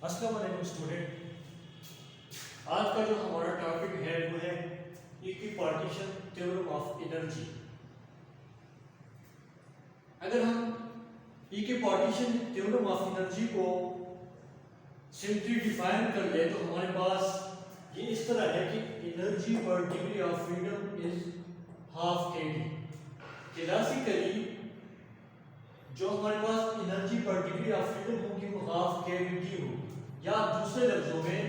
अस्सलाम वालेकुम स्टूडेंट। आज का जो हमारा टॉपिक है वो है इक्विपार्टीशन थ्योरम ऑफ एनर्जी। अगर हम इक्विपार्टीशन थ्योरम ऑफ एनर्जी को सिंपली डिफाइन कर ले तो हमारे पास ये इस तरह है कि एनर्जी पर degree of freedom is half kT। Classically जो हमारे पास एनर्जी पर डिग्री ऑफ फ्रीडम होगी वो हाफ kT होगी, या दूसरे लफ्जों में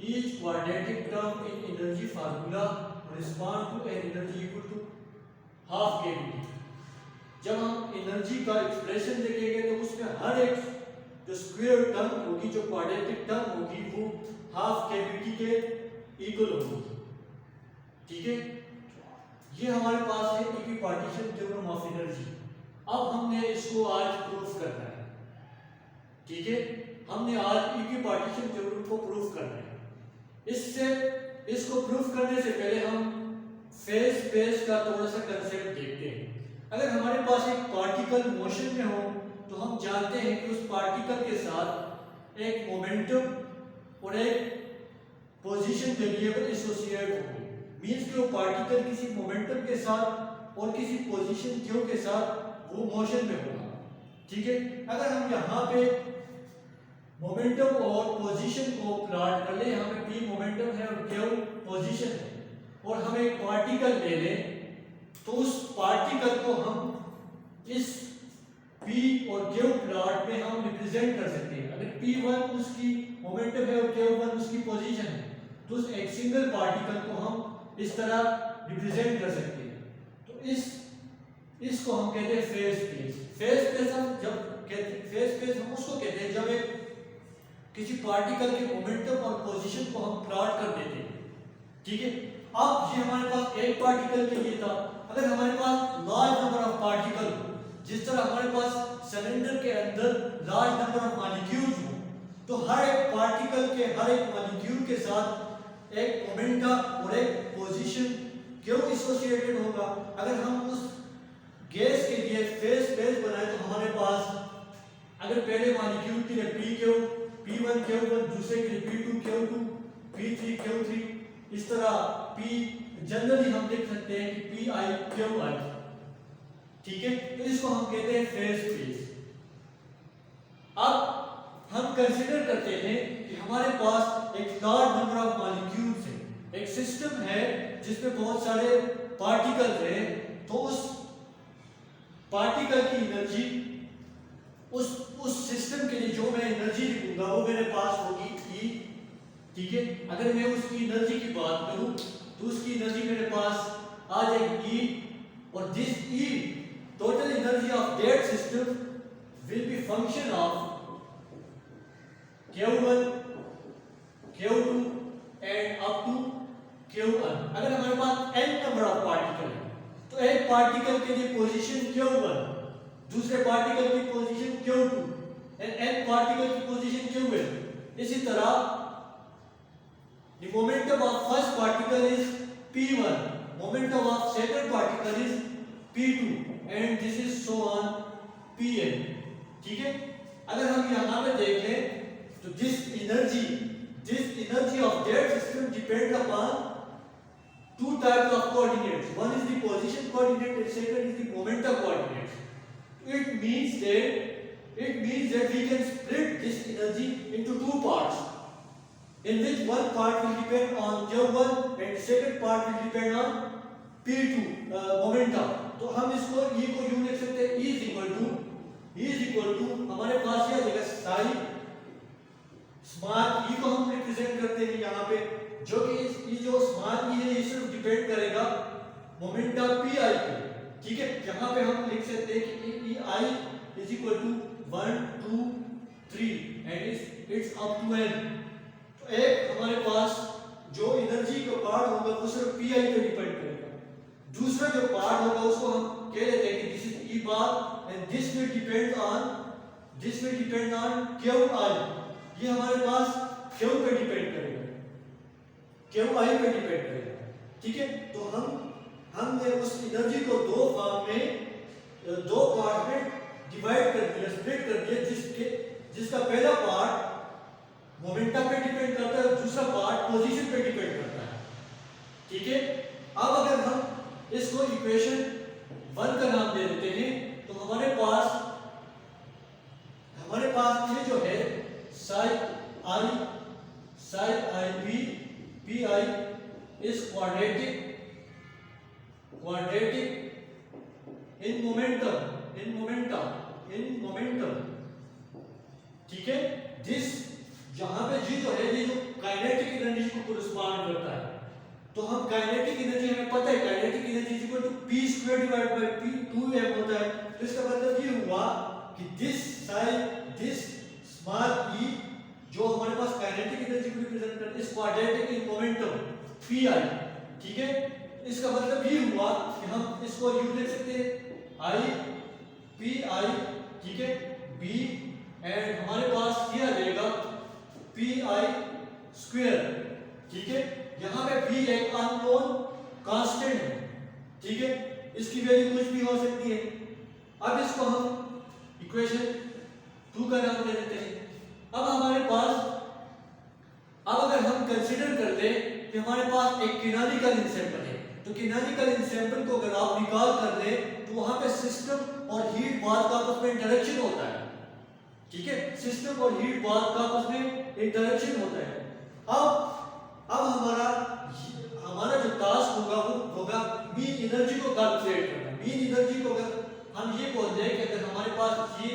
each quadratic term in energy formula correspond to an energy equal to half kT। जब हम एनर्जी का एक्सप्रेशन देखेंगे तो उसमें हर एक जो स्क्वायर टर्म होगी, जो क्वाड्रेटिक टर्म होगी, वो हाफ kT के इक्वल होगी। ठीक है, ये हमारे पास है इक्विपार्टीशन थ्योरम ऑफ एनर्जी। अब हमने इसको आज प्रूफ करना है। ठीक है, हमने आज इक्विपार्टीशन थ्योरम को प्रूफ करना है। इसको प्रूफ करने से पहले हम फेज स्पेस का थोड़ा सा कंसेप्ट देखते हैं। अगर हमारे पास एक पार्टिकल मोशन में हो तो हम जानते हैं कि उस पार्टिकल के साथ एक मोमेंटम और एक पोजीशन वेरिएबल एसोसिएट होंगे। मींस कि वो पार्टिकल किसी मोमेंटम के साथ और किसी पोजीशन क्यू के साथ वो मोशन में होगा। ठीक है, अगर हम यहाँ पे मोमेंटम और पोजीशन को प्लॉट कर ले, यहाँ पे p मोमेंटम है और q पोजीशन है, और हम एक पार्टिकल ले लें तो उस पार्टिकल को हम इस p और q प्लॉट में हम रिप्रेजेंट कर सकते हैं। अगर p1 उसकी मोमेंटम है और q1 उसकी पोजीशन है तो उस एक सिंगल पार्टिकल को हम इस तरह रिप्रेजेंट कर सकते हैं। तो इसको हम कहते हैं फेज स्पेस। फेज स्पेस हम जब कहते फेज स्पेस हम उसको कहते हैं जब एक किसी पार्टिकल के मोमेंटम और पोजीशन को हम प्लॉट कर देते हैं। ठीक है, अब ये हमारे पास एक पार्टिकल के लिए था। अगर हमारे पास लार्ज नंबर ऑफ पार्टिकल हो, जिस तरह हमारे पास सिलेंडर के अंदर लार्ज नंबर ऑफ मॉलिक्यूल्स हो, तो हर एक पार्टिकल के हर एक मॉलिक्यूल के साथ एक मोमेंटम और एक पोजीशन क्यों एसोसिएटेड होगा। अगर हम उस गैस के लिए फेज स्पेस बनाए तो हमारे पास अगर पहले मॉलिक्यूल के लिए P1 Q1, दूसरे के लिए P2 Q2, P3 Q3, इस तरह P जनरली हम देख सकते हैं कि Pi Qi। ठीक है, तो इसको हम कहते हैं फेज स्पेस। अब हम कंसीडर करते हैं कि हमारे पास एक लार्ज नंबर ऑफ मॉलिक्यूल्स है, एक सिस्टम है जिसमें बहुत सारे पार्टिकल्स हैं। तो उस पार्टिकल की एनर्जी उस सिस्टम के लिए जो मैं एनर्जी लिखूंगा वो मेरे पास होगी E। ठीक है, अगर मैं उसकी एनर्जी की बात करूं तो उसकी एनर्जी मेरे पास आ जाएगी E, और this E total energy of that system will be function of Q1 Q2 and up to Qn। अगर हमारे पास n नंबर ऑफ पार्टिकल है तो एक पार्टिकल के लिए पोजीशन Q1, दूसरे पार्टिकल की position Q2 and n particle की पोजीशन Qn। इसी तरह the momentum of first particle is P1, momentum of second particle is P2 and this is so on Pn। ठीक है, अगर हम यहाँ पे देख लें तो this energy of that system depends upon two types of coordinates. One is the position coordinate and second is the momentum coordinate. It means that we can split this energy into two parts, in which one part will depend on Q1 and second part will depend on P2 momentum। तो हम इसको E को यूं लिख सकते हैं, E is equal to हमारे पास यह जगह साई स्मॉल E को हम रिप्रेजेंट करते हैं यहाँ पे, जो कि इस जो स्मॉल E है इसे डिपेंड करेगा मोमेंटम Pi पे। ठीक है, यहाँ पे हम लिख सकते हैं कि I is equal to 1 2 3 and it's up to n। तो एक हमारे पास जो एनर्जी का पार्ट होगा वो सिर्फ Pi पे डिपेंड करेगा। दूसरा जो पार्ट होगा उसको हम कह लेते हैं कि this is E bar and this will depend on Qi। ये हमारे पास Q पे डिपेंड करेगा, Qi पे डिपेंड करेगा। ठीक है, तो हमने उस एनर्जी को दो पार्ट में डिवाइड कर दिया, स्प्लिट कर दिया, जिसका पहला part psi I pi is quadratic in momentum, ठीक है। दिस जहां पे जी जो है ये जो काइनेटिक एनर्जी को कोरिस्पॉन्ड करता है, तो हम काइनेटिक एनर्जी हमें पता है kinetic energy equal to p square divide by p 2m होता है। तो इसका मतलब ये हुआ कि दिस स्मॉल e जो हमारे पास काइनेटिक एनर्जी को रिप्रेजेंट करता है इस क्वाड्रेटिक इन मोमेंटम pi, ठीक है। इसका मतलब ये हुआ कि हम इसको यूं लिख सकते हैं I pi, ठीक है, b एंड हमारे पास ये आ जाएगा pi स्क्वायर, ठीक है। यहाँ पे p एक अननोन कांस्टेंट है, ठीक है, इसकी वैल्यू कुछ भी हो सकती है। अब इसको हम इक्वेशन 2 का नाम दे देते हैं। अब हमारे पास, अब अगर हम कंसीडर कर ले कि हमारे पास एक कैनोनिकल इंसैम्पल है, तो कैनोनिकल इंसैम्पल को अगर आप निकाल कर ले तो वहां पे सिस्टम और हीट बाथ का आपस में इंटरेक्शन होता है, ठीक है, सिस्टम और हीट बाथ का आपस में इंटरेक्शन होता है। अब हमारा जो टास्क होगा वो होगा मीन एनर्जी को कैलकुलेट करना। मीन एनर्जी को अगर हम ये बोल दें कि अगर हमारे पास ये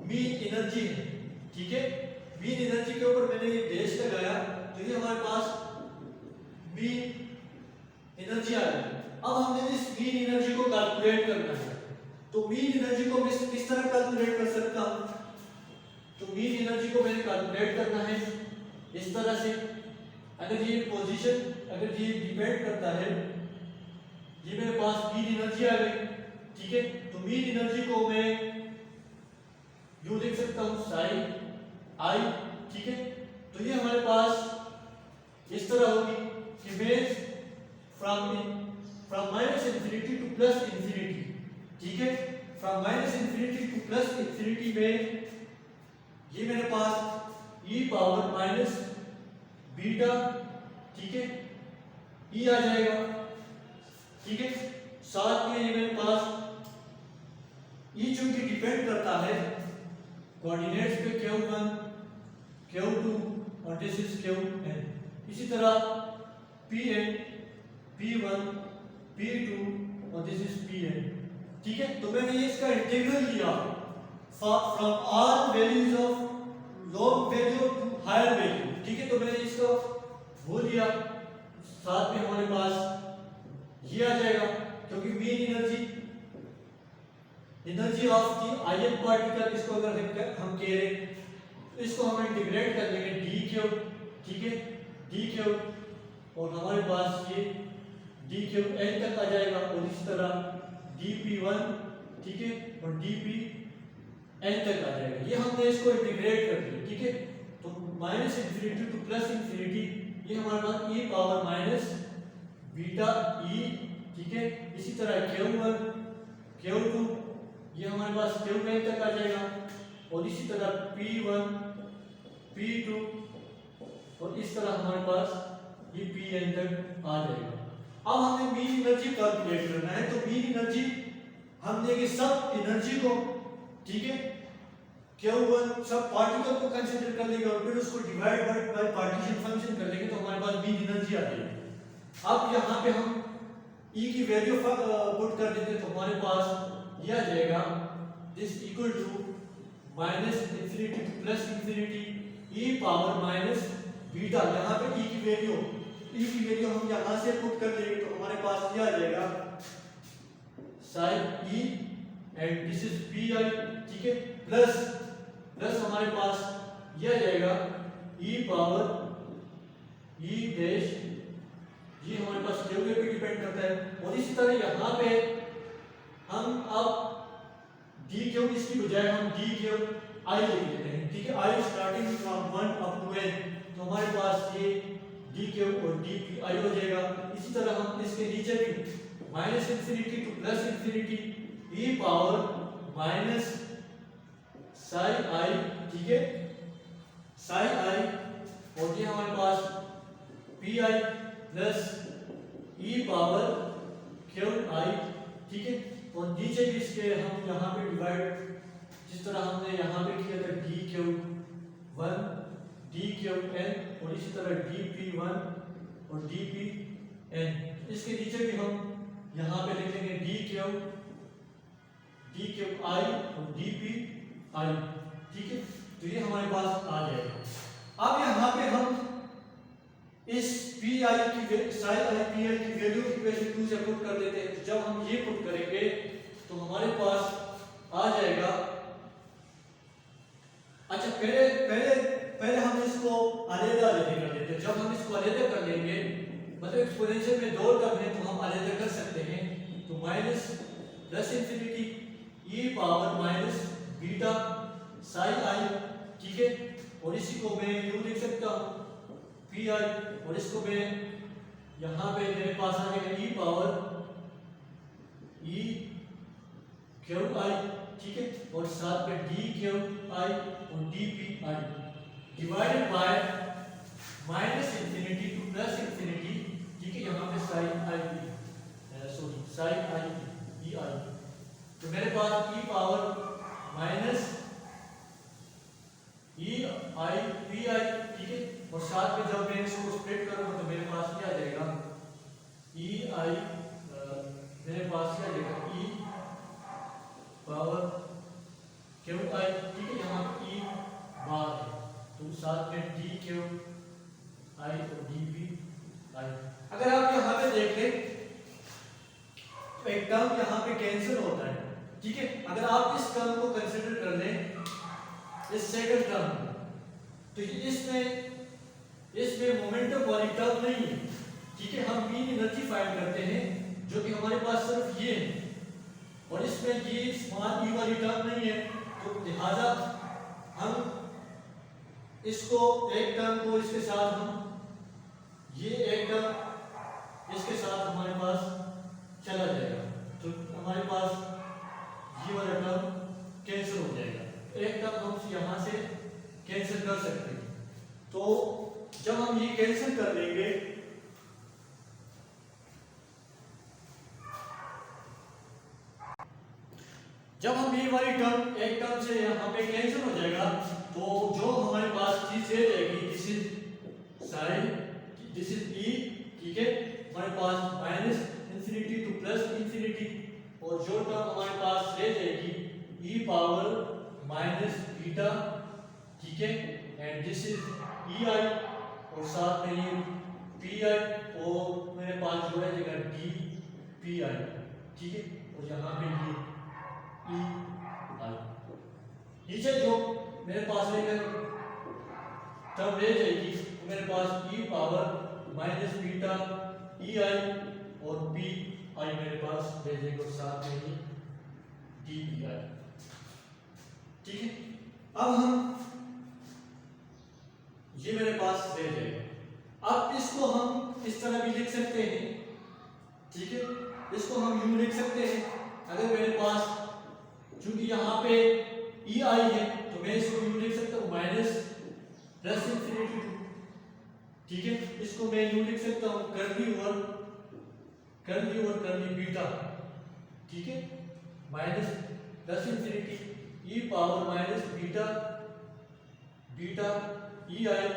मीन एनर्जी है, ठीक है, मीन एनर्जी के ऊपर मैंने ये डैश लगाया तो ये हमारे पास मीन एनर्जी आ गई। अब हमने इस मीन एनर्जी को कैलकुलेट करना है, तो मीन एनर्जी को मैं किस तरह कैलकुलेट कर सकता हूं? तो मीन एनर्जी को मैंने कैलकुलेट करना है इस तरह से। अगर ये पोजीशन, अगर ये डिपेंड करता है, ये मेरे पास मीन एनर्जी आ गई, ठीक है, तो मीन एनर्जी को मैं यूं लिख सकता हूं psi I, ठीक है। तो ये हमारे पास इस तरह होगी कि मैं from minus infinity to plus infinity, ठीक है, from minus infinity to plus infinity में ये मेरे पास e पावर माइनस बीटा, ठीक है, e आ जाएगा, ठीक है। साथ में ये मेरे पास e चूंकि डिपेंड करता है कोऑर्डिनेट्स पे q1 q2 और दिस इज qn, इसी तरह pn p1 p2 और दिस इज pn, ठीक है। तो मैंने ये इसका इंटीग्रल लिया from all values of lower value to higher value, ठीक है। तो मैंने इसको वो लिया, साथ में हमारे पास ये आ जाएगा क्योंकि mean energy of the ion particle, इसको अगर हम कह रहे तो इसको हम इंटीग्रेट कर लेंगे d क्यूब, ठीक है, d क्यूब, और हमारे पास ये d क्यूब n तक आ जाएगा, और इस तरह dp1, ठीक है, और dpn तक आ जाएगा। ये हमने इसको इंटीग्रेट कर दिया, ठीक है। तो minus infinity to plus infinity, ये हमारे पास e power minus beta e, ठीक है, इसी तरह q1 q2 ये हमारे पास qn तक आ जाएगा, और इसी तरह p1 p2 और इस तरह हमारे पास ये pn तक आ जाएगा। अब हमें मीन एनर्जी कैलकुलेट करना है, तो मीन एनर्जी हम देंगे सब एनर्जी को, ठीक है, q1 सब पार्टिकल को कंसीडर कर लेंगे और फिर उसको डिवाइड बाय पार्टीशन फंक्शन कर लेंगे, तो हमारे पास मीन एनर्जी आ जाएगी। अब यहाँ पे हम E की वैल्यू पुट कर देते तो हमारे पास ये आ जाएगा this equal to minus infinity to plus infinity e power minus beta. यहाँ पे E की वैल्यू हम यहाँ से पुट कर देंगे तो हमारे पास ये आ जाएगा sin e and this is pi, ठीक है, प्लस हमारे पास ये आ जाएगा e पावर e डैश, ये हमारे पास q पे डिपेंड करता है, और इसी तरह यहाँ पे हम अब d क्यूब इसकी बजाय हम d क्यूब I लिख लेते हैं, ठीक है, I starting from 1 up to n, तो हमारे पास ये d क्यूब और dpi हो जाएगा। इसी तरह हम इसके नीचे भी minus infinity to plus infinity e power minus psi I, ठीक है, psi I, और ये हमारे पास pi plus e power cube I, ठीक है, और नीचे भी इसके हम यहाँ पे डिवाइड जिस तरह हमने यहाँ पे किया था d cube 1 d cube n और इसी तरह डी पी वन और डी पी एन। इसके नीचे भी हम यहाँ पे लिख लेंगे डी क्यूब आई और डी पी आई। ठीक है, तो ये हमारे पास आ जाएगा। अब यहाँ पे हम इस पी आई की साइन आई पी आई की वैल्यू इक्वेशन 2 से पुट कर देते हैं। तो जब हम ये पुट करेंगे तो हमारे पास आ जाएगा। अच्छा, पहले पहले पहले हम इसको अलग-अलग कर देते हैं। जब हम इसको अलग कर लेंगे, मतलब एक्सपोनेंशियल में दो टर्म है तो हम अलग कर सकते हैं। तो माइनस प्लस इंफिनिटी ई पावर माइनस बीटा साइन आई, ठीक है, और इसी को मैं यूं लिख सकता हूं पी आई, और इसको मैं यहाँ पे मेरे पास आ जाएगा ई पावर ई क्यू आई, ठीक है, और साथ में डी क्यू आई और d P I divided by minus infinity to plus infinity, ठीक है, यहाँ पे sign I sign I E i. तो मेरे पास e power minus e i p i, ठीक है, और साथ में जब मैं इसको स्प्लिट करूंगा तो मेरे पास क्या आ जाएगा ई आई, मेरे पास क्या आ जाएगा ई पावर क्यू आई, ठीक है, यहाँ पे ई बार है तो साथ में डी क्यू आई और डी पी आई। अगर आप यहाँ पे देख लें तो एक टर्म यहाँ पे कैंसिल होता है, ठीक है। अगर आप इस टर्म को कंसीडर कर लें, इस सेकंड टर्म, तो इसमें मोमेंटम वाली टर्म नहीं है, ठीक है। हम मीन एनर्जी फाइंड करते हैं जो कि हमारे पास सिर्फ ये है, और इसमें ये स्मॉल ई वाली टर्म नहीं है, तो लिहाजा हम इसको एक टर्म को इसके साथ हम ये एक टर्म इसके साथ हमारे पास चला जाएगा, तो हमारे पास ये वाला टर्म कैंसिल हो जाएगा। एक टर्म हम यहाँ से कैंसिल कर सकते हैं। तो जब हम ये कैंसिल कर लेंगे जब हम ये वाली टर्म एक टर्म से यहाँ पे कैंसिल हो जाएगा, तो जो हमारे पास चीज रह जाएगी this is sine, this is e, ठीक है, हमारे पास minus infinity to plus infinity, और जो टर्म हमारे पास रह जाएगी ई पावर माइनस बीटा, ठीक है, and this is E i, और साथ में ये पी आई, और मेरे पास जो है जगह डी पी आई, ठीक है, और यहाँ पे ये ई आई। नीचे जो मेरे पास टर्म रह जाएगी तो मेरे पास e power minus beta e i और पी आई मेरे पास रह जाएगा, और साथ में ही डी पी आई, ठीक है। अब हम ये मेरे पास रह जाएगा। अब इसको हम इस तरह भी लिख सकते हैं, ठीक है, इसको हम यूं लिख सकते हैं। अगर मेरे पास चूंकि यहाँ पे ई आई है तो मैं इसको यूं लिख सकता हूँ माइनस प्लस इंफिनिटी टू, ठीक है, इसको मैं यूं लिख सकता हूँ कर्ली ओवर कर्ली बीटा, ठीक है, minus plus infinity E power minus beta beta e i,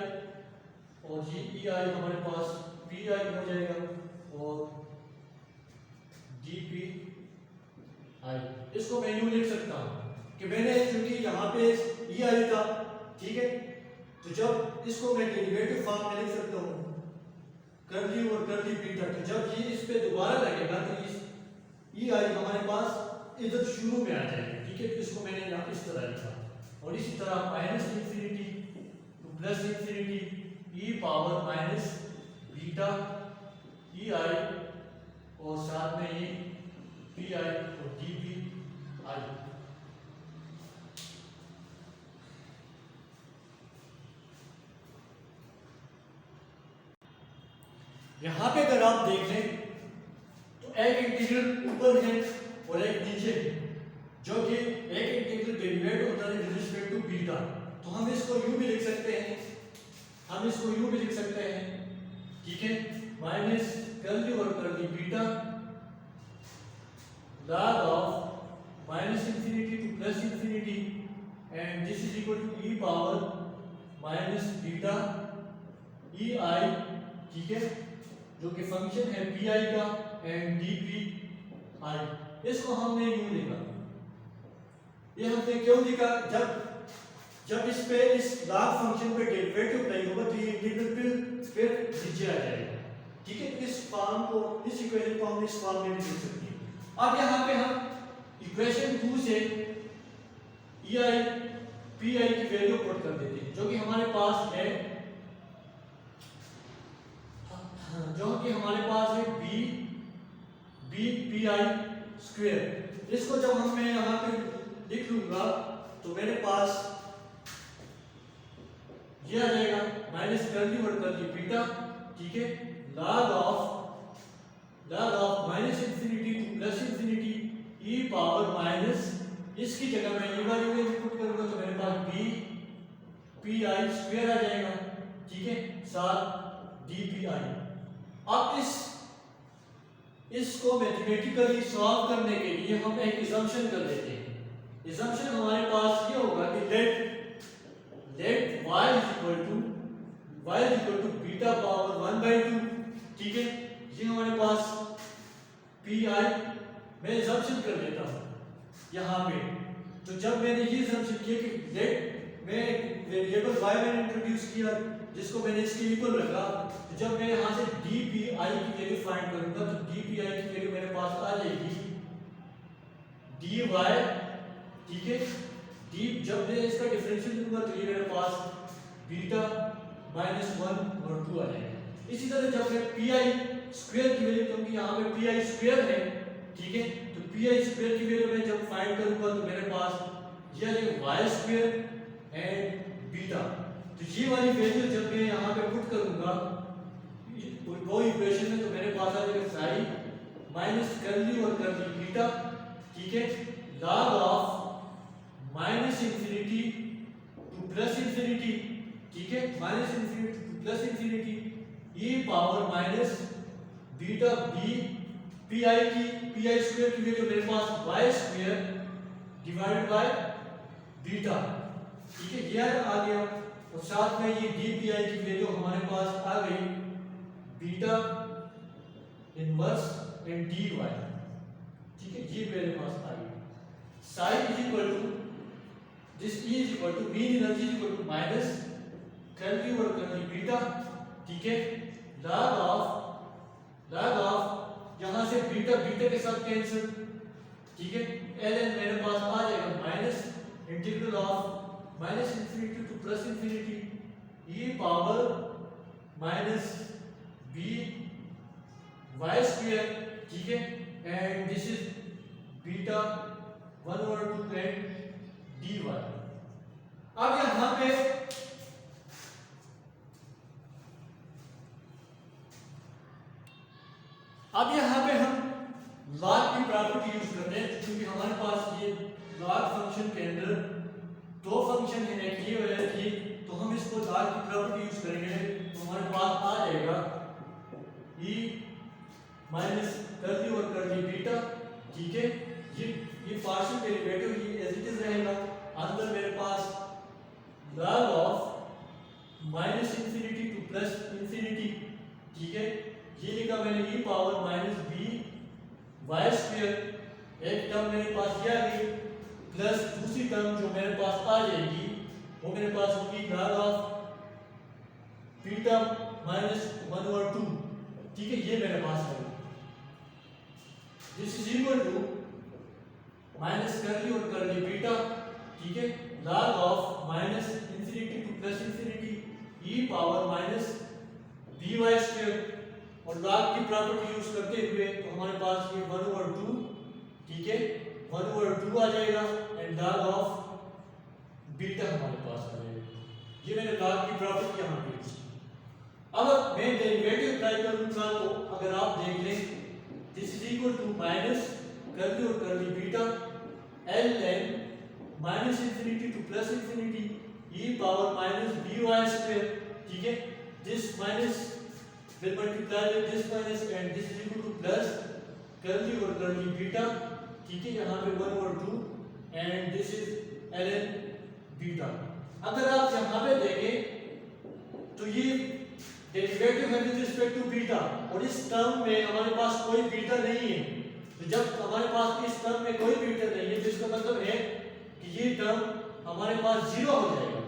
और ये ई आई हमारे पास पी आई हो जाएगा, और डी पी आई। इसको मैं यूं लिख सकता हूं कि मैंने चूंकि यहाँ पे ई आई था, ठीक है, तो जब इसको मैं डेरिवेटिव फॉर्म में लिख सकता हूँ कर्ली और कर्ली बीटा, तो जब ये इस पे दोबारा लगेगा तो इस ई आई हमारे पास इधर शुरू में आ जाएगा, ठीक है। तो इसको मैंने यहाँ इस तरह लिखा, और इसी तरह minus infinity to plus infinity E power minus beta e i, और साथ में ये पी आई और डी पी आई। यहाँ पे अगर आप देख लें तो एक इंटीग्रल ऊपर है और एक नीचे है, जो कि एक इंटीग्रल डेरिवेट होता है विद रिस्पेक्ट टू बीटा। तो हम इसको यूं भी लिख सकते हैं, ठीक है, माइनस कर्ली और curly beta log of minus infinity to plus infinity, and this is equal to e power minus beta e i, ठीक है, जो कि फंक्शन है पी आई का एंड डी पी आई। इसको हमने यूं लिखा, ये हमने क्यों लिखा, जब इस पे इस लॉग फंक्शन पे डेरिवेटिव नहीं होगा तो ये इंटीग्रल फिर नीचे आ जाएगा, ठीक है। इस फॉर्म को, इस इक्वेशन को हम इस फॉर्म में भी लिख सकते हैं। अब यहाँ पे हम इक्वेशन 2 से ई आई पी आई की वैल्यू पुट कर देते हैं, जो कि हमारे पास है बी पी आई स्क्वायर। इसको जब हम मैं यहाँ पे लिख लूंगा तो मेरे पास ये आ जाएगा माइनस कर्ली और कर्ली बीटा, ठीक है, log of minus infinity to plus infinity E power minus, इसकी जगह मैं ये वाली वैल्यू पुट करूंगा तो मेरे पास बी पी आई स्क्वायर आ जाएगा, ठीक है, साथ डी पी आई। अब इसको मैथमेटिकली सॉल्व करने के लिए हम एक असम्पशन कर लेते हैं। असम्पशन हमारे पास ये होगा कि let y is equal to beta power 1/2, ठीक है। ये हमारे पास पी आई, मैं असम्पशन कर लेता हूँ यहाँ पे। तो जब मैंने ये असम्पशन किया कि लेट, मैं वेरिएबल y मैंने इंट्रोड्यूस किया जिसको मैंने इसके इक्वल रखा, तो जब मैं यहाँ से डी पी आई की वैल्यू फाइंड करूंगा तो डी पी आई की वैल्यू मेरे पास आ जाएगी डी वाई, ठीक है, डी, जब मैं इसका डिफरेंशियल लूंगा तो ये मेरे पास बीटा माइनस 1 और 2 आ जाएगा। इसी तरह जब मैं पी आई स्क्वायर की वैल्यू, क्योंकि यहाँ पे पी आई स्क्वायर है, ठीक है, तो पी आई स्क्वायर की वैल्यू मैं जब फाइंड करूंगा तो मेरे पास ये आ जाएगा वाई स्क्वायर एंड बीटा। तो ये वाली वैल्यू जब मैं यहाँ पे पुट करूंगा वो इक्वेशन में, तो मेरे पास आ जाएगा साई माइनस कर्ली और कर्ली बीटा, ठीक है, log of minus infinity to plus infinity, ठीक है, minus infinity to plus infinity E power minus beta b p i square की वैल्यू मेरे पास y square divided by beta, ठीक है, ये आ गया। और साथ में ये डी पी आई की वैल्यू हमारे पास आ गई beta inverse and D Y, ठीक है, ये मेरे पास आ गई। Psi is equal to this E is equal to mean energy is equal to minus curly और कर्ली बीटा, ठीक है, log ऑफ यहां से बीटा के साथ कैंसिल, ठीक है, ln मेरे पास आ जाएगा minus integral of minus infinity to plus infinity E power minus B Y square, ठीक है, and this is beta 1 over 2 and D Y. अब यहाँ पे हम log की प्रॉपर्टी यूज कर रहे हैं, क्योंकि हमारे पास ये log फंक्शन के अंदर दो फंक्शन है, एक ये और एक ये, तो हम इसको log की प्रॉपर्टी यूज करेंगे तो हमारे पास आ जाएगा e माइनस कर्ली और कर्ली बीटा, ठीक है, ये पार्शियल डेरिवेटिव ये एज इट इज रहेगा। अंदर मेरे पास log of minus infinity to plus infinity, ठीक है, ये लिखा मैंने e power minus B Y square, एक टर्म मेरे पास ये आ गई, प्लस दूसरी टर्म जो मेरे पास आ जाएगी वो मेरे पास होगी log of beta minus 1 over 2, ठीक है, ये मेरे पास है। This is equal to minus curly और कर्ली बीटा, ठीक है, log of minus infinity to plus infinity E power minus B Y square, और log की प्रॉपर्टी यूज करते हुए तो हमारे पास ये 1 over 2, ठीक है, 1 over 2 आ जाएगा एंड log ऑफ बीटा हमारे पास आ जाएगा। ये मैंने log की प्रॉपर्टी यहाँ पे यूज की। अब मैं डेरिवेटिव अप्लाई करूंगा तो अगर आप देख लें this is equal to minus curly और curly beta ln minus infinity to plus infinity E power minus B Y square, ठीक है, this minus will multiply with this minus and this is equal to plus curly और curly beta, ठीक है, यहाँ पे 1 over 2 and this is ln beta. अगर आप यहाँ पे देखें तो ये डेरिवेटिव है विद रिस्पेक्ट टू बीटा, और इस टर्म में हमारे पास कोई बीटा नहीं है। तो जब हमारे पास इस टर्म में कोई बीटा नहीं है तो इसका मतलब है कि ये टर्म हमारे पास जीरो हो जाएगा।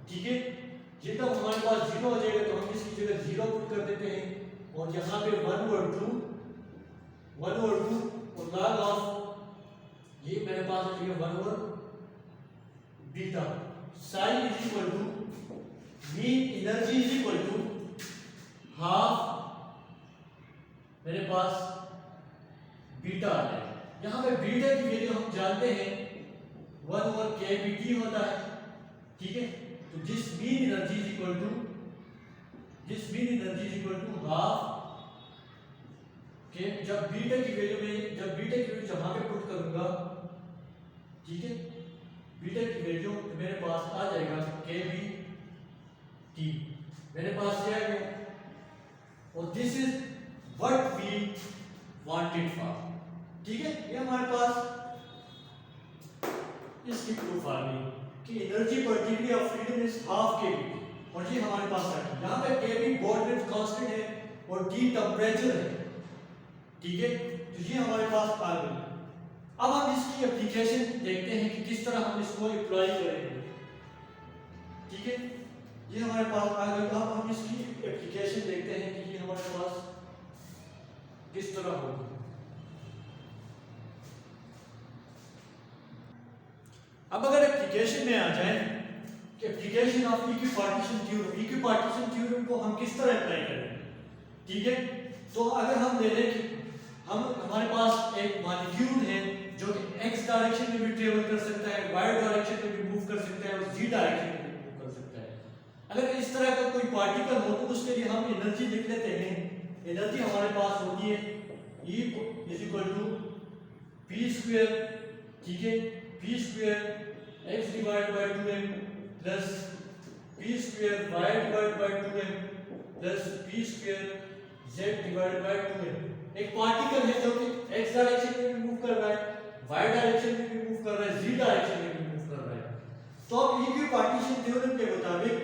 ठीक है, ये टर्म हमारे पास जीरो हो जाएगा तो हम इसकी जगह जीरो पुट कर देते हैं, और यहाँ पे 1 और 2 और log ऑफ ये मेरे पास है 1 और beta psi is equal to mean energy is equal to half मेरे पास बीटा आ जाएगा। यहाँ पे बीटा की वैल्यू हम जानते हैं 1 ओवर के बी टी होता है। ठीक है, तो this mean energy is equal to half K, जब बीटा की वैल्यू जहां पे पुट करूंगा, ठीक है, बीटा की वैल्यू मेरे पास आ जाएगा के बी टी, मेरे पास ये आ गया, और this is what we wanted for. ठीक है, ये हमारे पास इसकी प्रूफ आ गई कि एनर्जी पर degree of freedom is half के बी, और ये हमारे पास आ गया। यहाँ पे के बी बॉर्डनेस कांस्टेंट है और टी टेम्परेचर है। ठीक है, तो ये हमारे पास आ गई। अब हम इसकी एप्लीकेशन देखते हैं कि किस तरह हम इसको अप्लाई करेंगे। ठीक है, ये हमारे पास आ गई। अब हम इसकी एप्लीकेशन देखते हैं कि ये हमारे पास किस तरह होगी। अब अगर एप्लीकेशन में आ जाए कि एप्लीकेशन ऑफ इक्विपार्टीशन थ्योरम को हम किस तरह अप्लाई करेंगे। ठीक है, तो अगर हम ले लें कि हमारे पास एक मॉलिक्यूल है जो कि x डायरेक्शन में भी ट्रेवल कर सकता है, y डायरेक्शन में भी मूव कर सकता है, और z डायरेक्शन में भी मूव कर सकता है। अगर इस तरह का कोई पार्टिकल हो तो उसके लिए हम एनर्जी लिख लेते हैं। एनर्जी हमारे पास होती है E is equal to p square, ठीक है, p square x divide by 2m plus p square y divide by 2m plus p square z divide by 2m। एक पार्टिकल है जो कि x डायरेक्शन में भी मूव कर रहा है, y डायरेक्शन में भी मूव कर रहा है, z डायरेक्शन में भी मूव कर रहा है। तो अब इक्विपार्टीशन थ्योरम के मुताबिक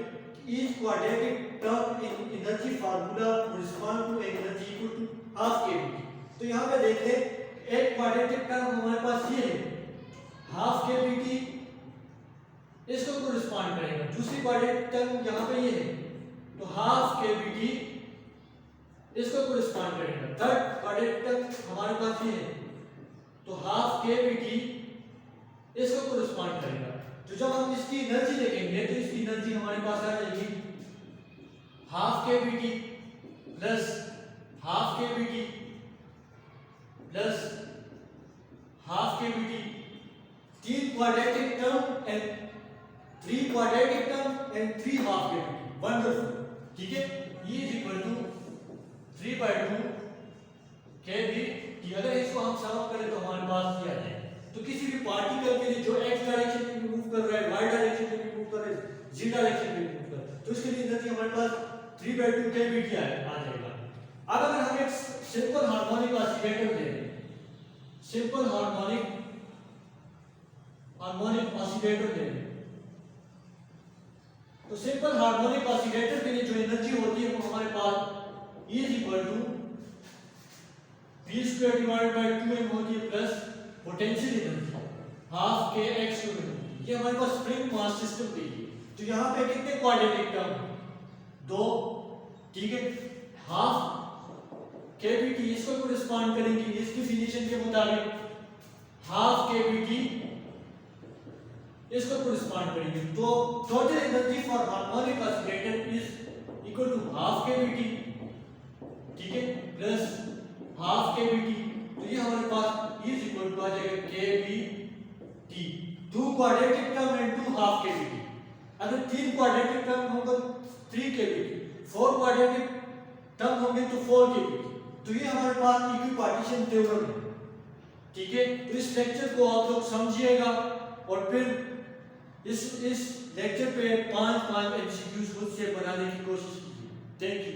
each quadratic term in energy formula correspond to energy equal to half kV। तो यहाँ पे देख ले, एक क्वाड्रेटिक टर्म हमारे पास ये है हाफ kV, इसको कोरिस्पॉन्ड करेगा। दूसरी क्वाड्रेटिक टर्म यहाँ पे ये है तो हाफ kV इसको कोरिस्पॉन्ड करेगा। थर्ड क्वाड्रेटिक टर्म हमारे पास ये है तो हाफ kV इसको कोरिस्पॉन्ड करेगा। तो जब हम इसकी एनर्जी देखेंगे तो इसकी एनर्जी हमारे पास आ जाएगी half kV plus half kV plus half kV, 3 quadratic term and 3 quadratic term and 3 half kV। Wonderful. ठीक है, E is equal to 3/2 kV। अगर इसको हम सॉल्व करें तो हमारे पास ये आ जाएगा। तो किसी भी पार्टिकल के लिए जो x डायरेक्शन में भी मूव कर रहा है, y डायरेक्शन में भी मूव कर रहा है, z डायरेक्शन में भी मूव कर रहा है, तो इसके लिए एनर्जी हमारे पास 3/2 kV आ जाएगा। अब अगर हम एक सिंपल हार्मोनिक ऑसिलेटर ले लें, सिंपल हार्मोनिक ऑसिलेटर ले लें, तो सिंपल हार्मोनिक ऑसिलेटर के लिए जो एनर्जी होती है वो हमारे पास E is equal to p square divided by 2m होती है plus potential energy half K x cube. ये हमारे पास स्प्रिंग मास सिस्टम के लिए। तो यहाँ पे कितने क्वाड्रेटिक टर्म, 2। ठीक है, हाफ kV इसको कोरिस्पॉन्ड करेंगे इसकी डिफिनिशन के मुताबिक, हाफ kV इसको कोरिस्पॉन्ड करेंगे। तो total energy for harmonic oscillator is equal to half kV, ठीक है, प्लस हाफ kV। तो ये हमारे पास E इज इक्वल टू आ जाएगा kV, 2 quadratic term and 2 half kV। अगर 3 क्वाड्रेटिक टर्म होगा 3 kV, 4 क्वाड्रेटिक टर्म होंगे तो 4 kV। तो ये हमारे पास इक्विपार्टीशन थ्योरम है। ठीक है, तो इस लेक्चर को आप लोग समझिएगा और फिर इस लेक्चर पे 5 MCQs खुद से बनाने की कोशिश कीजिए। Thank you.